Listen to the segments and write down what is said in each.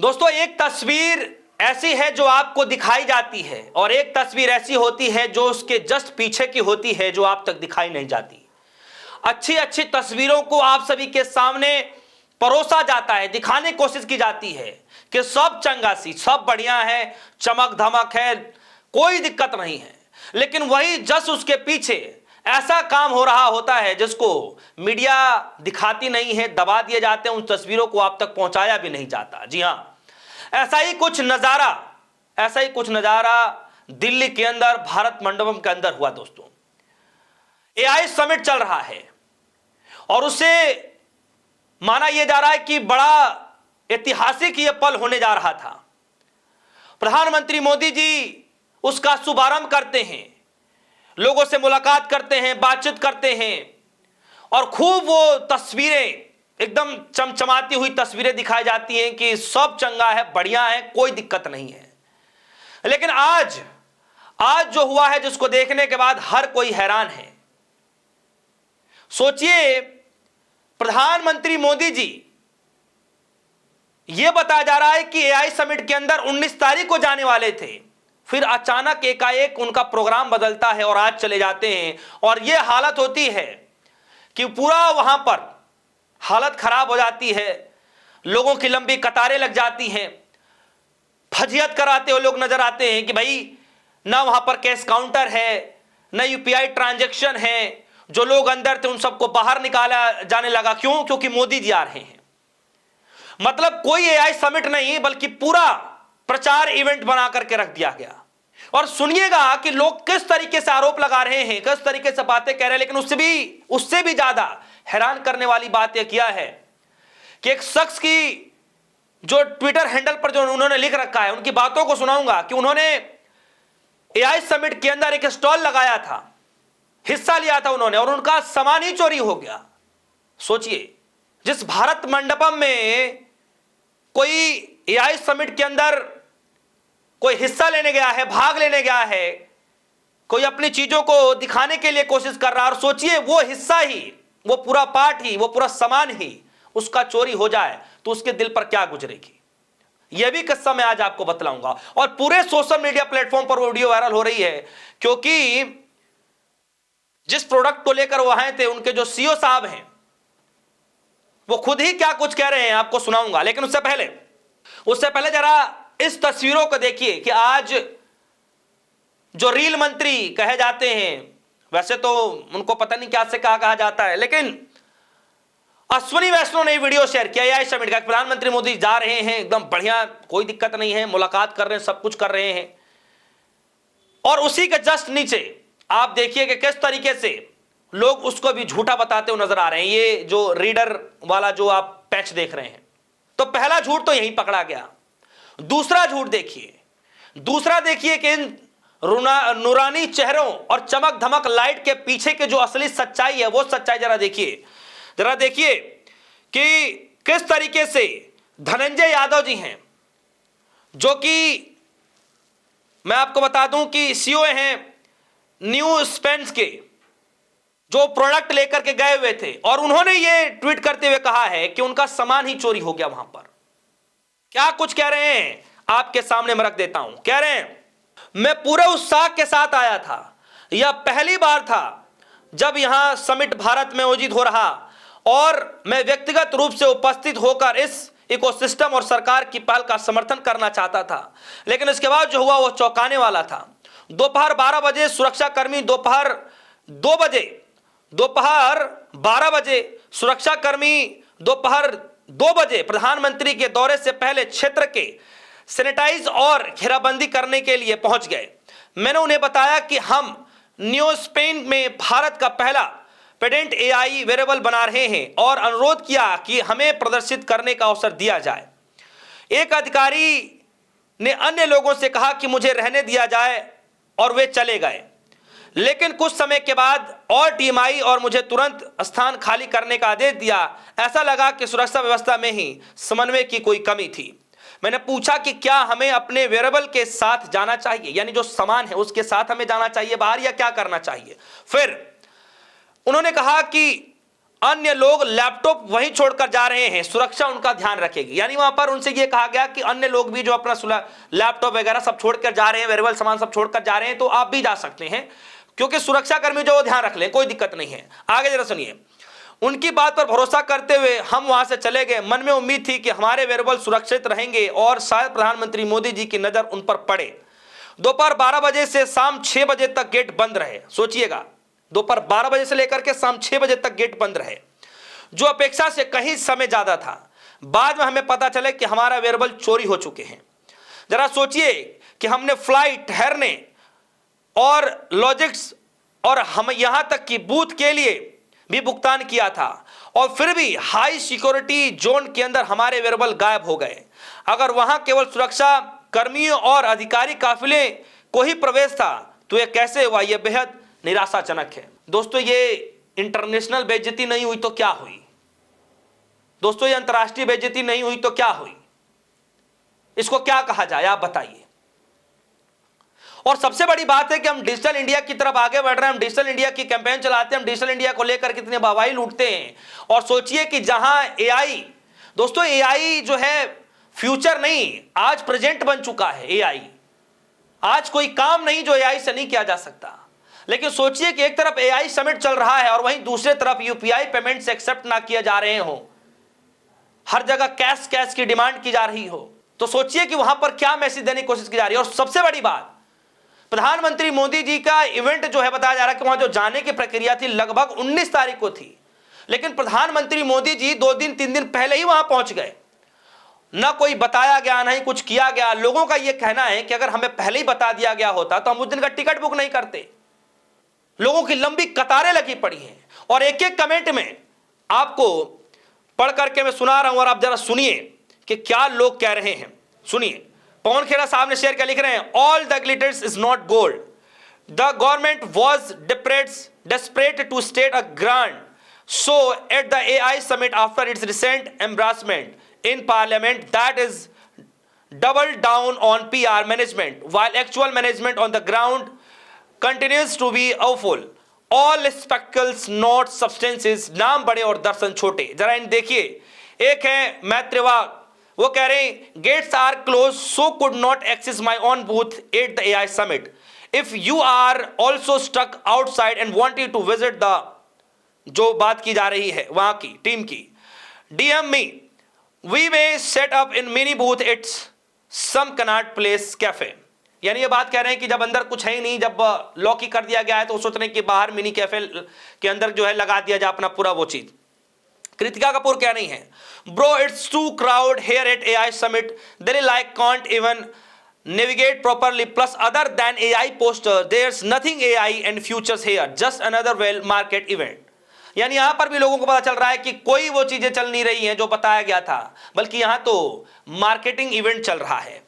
दोस्तों, एक तस्वीर ऐसी है जो आपको दिखाई जाती है और एक तस्वीर ऐसी होती है जो उसके जस्ट पीछे की होती है, जो आप तक दिखाई नहीं जाती। अच्छी अच्छी तस्वीरों को आप सभी के सामने परोसा जाता है, दिखाने की कोशिश की जाती है कि सब चंगा सी, सब बढ़िया है, चमक धमक है, कोई दिक्कत नहीं है। लेकिन वही जस्ट उसके पीछे ऐसा काम हो रहा होता है जिसको मीडिया दिखाती नहीं है, दबा दिए जाते हैं, उन तस्वीरों को आप तक पहुंचाया भी नहीं जाता। जी हां, ऐसा ही कुछ नजारा दिल्ली के अंदर भारत मंडपम के अंदर हुआ। दोस्तों, एआई समिट चल रहा है और उसे माना यह जा रहा है कि बड़ा ऐतिहासिक यह पल होने जा रहा था। प्रधानमंत्री मोदी जी उसका शुभारंभ करते हैं, लोगों से मुलाकात करते हैं, बातचीत करते हैं और खूब वो तस्वीरें, एकदम चमचमाती हुई तस्वीरें दिखाई जाती हैं कि सब चंगा है, बढ़िया है, कोई दिक्कत नहीं है। लेकिन आज जो हुआ है, जिसको देखने के बाद हर कोई हैरान है। सोचिए, प्रधानमंत्री मोदी जी, यह बताया जा रहा है कि एआई समिट के अंदर 19 तारीख को जाने वाले थे, फिर अचानक एकाएक उनका प्रोग्राम बदलता है और आज चले जाते हैं। और यह हालत होती है कि पूरा वहां पर हालत खराब हो जाती है, लोगों की लंबी कतारें लग जाती हैं, फजियत कराते हुए लोग नजर आते हैं कि भाई ना वहां पर कैश काउंटर है, ना यूपीआई ट्रांजैक्शन है। जो लोग अंदर थे उन सबको बाहर निकाला जाने लगा। क्यों? क्योंकि मोदी जी आ रहे हैं। मतलब कोई एआई समिट नहीं, बल्कि पूरा प्रचार इवेंट बना करके रख दिया गया। और सुनिएगा कि लोग किस तरीके से आरोप लगा रहे हैं, किस तरीके से बातें कह रहे हैं। लेकिन उससे भी ज्यादा हैरान करने वाली बात यह किया है कि एक शख्स की जो ट्विटर हैंडल पर जो उन्होंने लिख रखा है, उनकी बातों को सुनाऊंगा कि उन्होंने एआई समिट के अंदर एक स्टॉल लगाया था, हिस्सा लिया था उन्होंने, और उनका सामान ही चोरी हो गया। सोचिए, जिस भारत मंडपम में कोई एआई समिट के अंदर कोई हिस्सा लेने गया है, भाग लेने गया है, कोई अपनी चीजों को दिखाने के लिए कोशिश कर रहा है, और सोचिए वो हिस्सा ही, वो पूरा पार्ट ही, वो पूरा सामान ही उसका चोरी हो जाए तो उसके दिल पर क्या गुजरेगी। यह भी किस्सा मैं आज आपको बतलाऊंगा। और पूरे सोशल मीडिया प्लेटफॉर्म पर वीडियो वायरल हो रही है, क्योंकि जिस प्रोडक्ट को लेकर वो आए थे, उनके जो सीईओ साहब हैं, वो खुद ही क्या कुछ कह रहे हैं आपको सुनाऊंगा। लेकिन उससे पहले जरा इस तस्वीरों को देखिए कि आज जो रील मंत्री कहे जाते हैं, वैसे तो उनको पता नहीं क्या से कहा जाता है, लेकिन अश्विनी वैष्णव ने वीडियो शेयर किया एआई समिट का। प्रधानमंत्री मोदी जा रहे हैं, एकदम बढ़िया, कोई दिक्कत नहीं है, मुलाकात कर रहे हैं, सब कुछ कर रहे हैं। और उसी के जस्ट नीचे आप देखिए कि किस तरीके से लोग उसको भी झूठा बताते हुए नजर आ रहे हैं। ये जो रीडर वाला जो आप पैच देख रहे हैं, तो पहला झूठ तो यहीं पकड़ा गया। दूसरा झूठ देखिए कि इन नूरानी चेहरों और चमक धमक लाइट के पीछे के जो असली सच्चाई है, वो सच्चाई जरा देखिए कि किस तरीके से धनंजय यादव जी हैं, जो कि मैं आपको बता दूं कि सीईओ हैं न्यू स्पेंस के, जो प्रोडक्ट लेकर के गए हुए थे, और उन्होंने ये ट्वीट करते हुए कहा है कि उनका सामान ही चोरी हो गया वहां पर। क्या कुछ कह रहे हैं आपके सामने मैं रख देता हूं। कह रहे हैं, मैं पूरे उत्साह के साथ आया था, यह पहली बार था जब यहां समिट भारत में आयोजित हो रहा, और मैं व्यक्तिगत रूप से उपस्थित होकर इस इकोसिस्टम और सरकार की पहल का समर्थन करना चाहता था। लेकिन इसके बाद जो हुआ वो चौंकाने वाला था। दोपहर 12 बजे सुरक्षाकर्मी दोपहर 2 बजे प्रधानमंत्री के दौरे से पहले क्षेत्र के सैनिटाइज और घेराबंदी करने के लिए पहुंच गए। मैंने उन्हें बताया कि हम न्यू स्पेन में भारत का पहला पेटेंट एआई वेरेबल बना रहे हैं और अनुरोध किया कि हमें प्रदर्शित करने का अवसर दिया जाए। एक अधिकारी ने अन्य लोगों से कहा कि मुझे रहने दिया जाए, और वे चले गए। लेकिन कुछ समय के बाद और टीम आई और मुझे तुरंत स्थान खाली करने का आदेश दिया। ऐसा लगा कि सुरक्षा व्यवस्था में ही समन्वय की कोई कमी थी। मैंने पूछा कि क्या हमें अपने वेरेबल के साथ जाना चाहिए, यानी जो सामान है उसके साथ हमें जाना चाहिए बाहर, या क्या करना चाहिए। फिर उन्होंने कहा कि अन्य लोग लैपटॉप वहीं छोड़कर जा रहे हैं, सुरक्षा उनका ध्यान रखेगी। यानी वहां पर उनसे यह कहा गया कि अन्य लोग भी जो अपना लैपटॉप वगैरह सब छोड़कर जा रहे हैं, वेरिएबल सामान सब छोड़कर जा रहे हैं, तो आप भी जा सकते हैं, क्योंकि सुरक्षा कर्मी जो ध्यान रख लें, कोई दिक्कत नहीं है। आगे जरा सुनिए। उनकी बात पर भरोसा करते हुए हम वहां से चले गए। मन में उम्मीद थी कि हमारे वेरिएबल सुरक्षित रहेंगे और शायद प्रधानमंत्री मोदी जी की नजर उन पर पड़े। दोपहर 12 बजे से शाम 6 बजे तक गेट बंद रहे। सोचिएगा, दोपहर 12 बजे से लेकर के शाम 6 बजे तक गेट बंद रहे, जो अपेक्षा से कहीं समय ज्यादा था। बाद में हमें पता चले कि हमारा वेरिएबल चोरी हो चुके हैं। जरा सोचिए कि हमने फ्लाइट, ठहरने और लॉजिस्टिक्स और हम यहां तक कि बूथ के लिए भी भुगतान किया था, और फिर भी हाई सिक्योरिटी जोन के अंदर हमारे वेरिएबल गायब हो गए। अगर वहां केवल सुरक्षा कर्मियों और अधिकारी काफिले को ही प्रवेश था तो यह कैसे हुआ? यह बेहद निराशाजनक है। दोस्तों, ये इंटरनेशनल बेइज्जती नहीं हुई तो क्या हुई? दोस्तों, ये अंतर्राष्ट्रीय बेइज्जती नहीं हुई तो क्या हुई? इसको क्या कहा जाए, आप बताइए। और सबसे बड़ी बात है कि हम डिजिटल इंडिया की तरफ आगे बढ़ रहे हैं, हम डिजिटल इंडिया की कैंपेन चलाते हैं, हम डिजिटल इंडिया को लेकर कितने वाहवाही लूटते हैं। और सोचिए कि जहां एआई, दोस्तों एआई जो है फ्यूचर नहीं, आज प्रेजेंट बन चुका है एआई। आज कोई काम नहीं जो एआई से नहीं किया जा सकता। लेकिन सोचिए कि एक तरफ एआई समिट चल रहा है और वहीं दूसरी तरफ यूपीआई पेमेंट्स एक्सेप्ट ना किए जा रहे हो, हर जगह कैश कैश की डिमांड की जा रही हो, तो सोचिए कि वहां पर क्या मैसेज देने की कोशिश की जा रही है। और सबसे बड़ी बात, प्रधानमंत्री मोदी जी का इवेंट जो है, बताया जा रहा है कि वहां जो जाने की प्रक्रिया थी लगभग 19 तारीख को थी, लेकिन प्रधानमंत्री मोदी जी 2 दिन 3 दिन पहले ही वहां पहुंच गए। ना कोई बताया गया, नहीं कुछ किया गया। लोगों का यह कहना है कि अगर हमें पहले ही बता दिया गया होता तो हम उस दिन का टिकट बुक नहीं करते। लोगों की लंबी कतारें लगी पड़ी हैं, और एक एक कमेंट में आपको पढ़ करके मैं सुना रहा हूं, और आप जरा सुनिए कि क्या लोग कह रहे हैं। सुनिए, पवन खेड़ा साहब ने शेयर किया, लिख रहे हैं, all the glitters is not gold, the government was desperate to state a grant, so at the AI summit after its recent embarrassment in parliament, that is doubled down on PR management, while actual management on the ground continues to be awful. All spectacles not substances, नाम बड़े और दर्शन छोटे। जरा इन देखिए, एक है मैत्रेवा, वो कह रहे हैं gates are close so could not access my own booth at the AI summit. If you are also stuck outside and wanted to visit the, जो बात की जा रही है वहां की टीम की, DM me, we may set up in mini booth it's some Connaught Place cafe. यानी ये बात कह रहे हैं कि जब अंदर कुछ है ही नहीं, जब लॉक ही कर दिया गया है, तो सोच रहे हैं कि बाहर मिनी कैफे के अंदर जो है लगा दिया जाए अपना पूरा वो चीज। कृतिका कपूर कह रही हैं, bro it's too crowd here at AI summit, there like can't even navigate properly, plus other than AI poster there is nothing AI and futures here, just another well market event. यानी यहां पर भी लोगों को पता चल रहा है कि कोई वो चीजें चल नहीं रही हैं जो बताया गया था, बल्कि यहां तो मार्केटिंग इवेंट चल रहा है।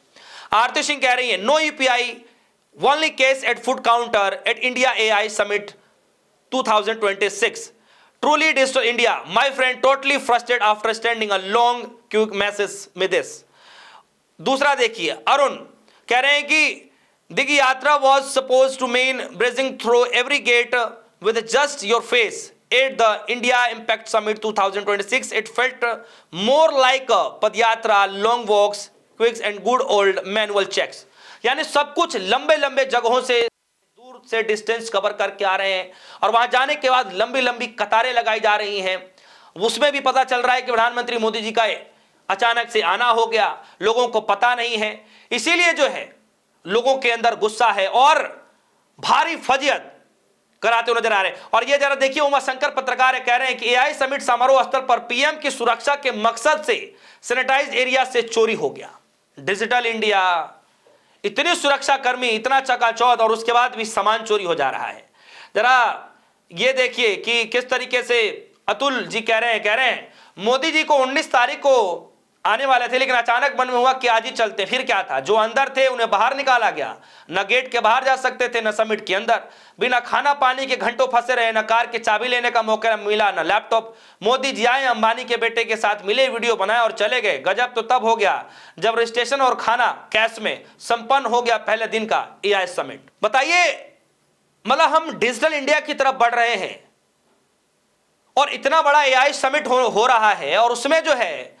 आरती सिंह कह रही है, no UPI only cash at food counter at India AI summit 2026, truly digital India, my friend totally frustrated after standing a long queue message with this। दूसरा देखिए, अरुण कह रहे हैं कि दिगी यात्रा was supposed to mean breezing through every gate with just your face at the India Impact Summit 2026, it felt more like a padyatra, long walks, quicks and good old manual checks। यानी सब कुछ लंबे लंबे जगहों से से distance cover करके आ रहे हैं, और वहां जाने के बाद लंबी लंबी कतारें लगाई जा रही हैं। उसमें भी पता चल रहा है कि प्रधानमंत्री मोदी जी का अचानक से आना हो गया, लोगों को पता नहीं है, इसीलिए जो है लोगों के अंदर गुस्सा है और भारी फजियत कराते हुए नजर आ रहे हैं। और ये जरा देखिए, उमाशंकर पत्रकार कह रहे हैं कि एआई समिट समारोह स्थल पर पीएम की सुरक्षा के मकसद से सैनिटाइज एरिया से चोरी हो गया। डिजिटल इंडिया, इतनी सुरक्षा कर्मी, इतना चकाचौंध, और उसके बाद भी सामान चोरी हो जा रहा है। जरा ये देखिए कि किस तरीके से अतुल जी कह रहे हैं मोदी जी को 19 तारीख को आने वाले थे, लेकिन अचानक मन में हुआ कि आज ही चलते। फिर क्या था, जो अंदर थे उन्हें बाहर निकाला गया, न गेट के बाहर जा सकते थे न समिट के अंदर, बिना खाना पानी के घंटों फंसे रहे, न कार की चाबी लेने का मौका मिला, न लैपटॉप। मोदी जी आए, अंबानी के बेटे के साथ मिले, वीडियो बनाए और चले गए। गजब तो तब हो गया जब रजिस्ट्रेशन और खाना कैश में संपन्न हो गया पहले दिन का एआई समिट। बताइए, मतलब हम डिजिटल इंडिया की तरफ बढ़ रहे हैं और इतना बड़ा एआई समिट हो रहा है और उसमें जो है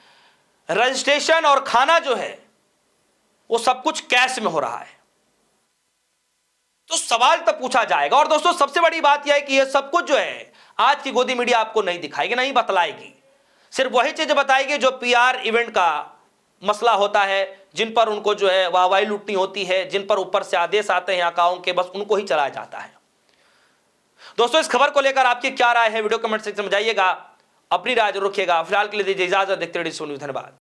रजिस्ट्रेशन और खाना जो है वो सब कुछ कैश में हो रहा है। तो सवाल तब पूछा जाएगा। और दोस्तों सबसे बड़ी बात यह है कि यह सब कुछ जो है आज की गोदी मीडिया आपको नहीं दिखाएगी, नहीं बतलाएगी। सिर्फ वही चीज बताएगी जो पीआर इवेंट का मसला होता है, जिन पर उनको जो है वाहवाही लूटनी होती है, जिन पर ऊपर से आदेश आते हैं आकाओं के, बस उनको ही चलाया जाता है। दोस्तों इस खबर को लेकर आपकी क्या राय है वीडियो कमेंट सेक्शन में जाइएगा, अपनी राय जरूर रखिएगा। फिलहाल के लिए दीजिए इजाजत, देखते रहिए सोनी, धन्यवाद।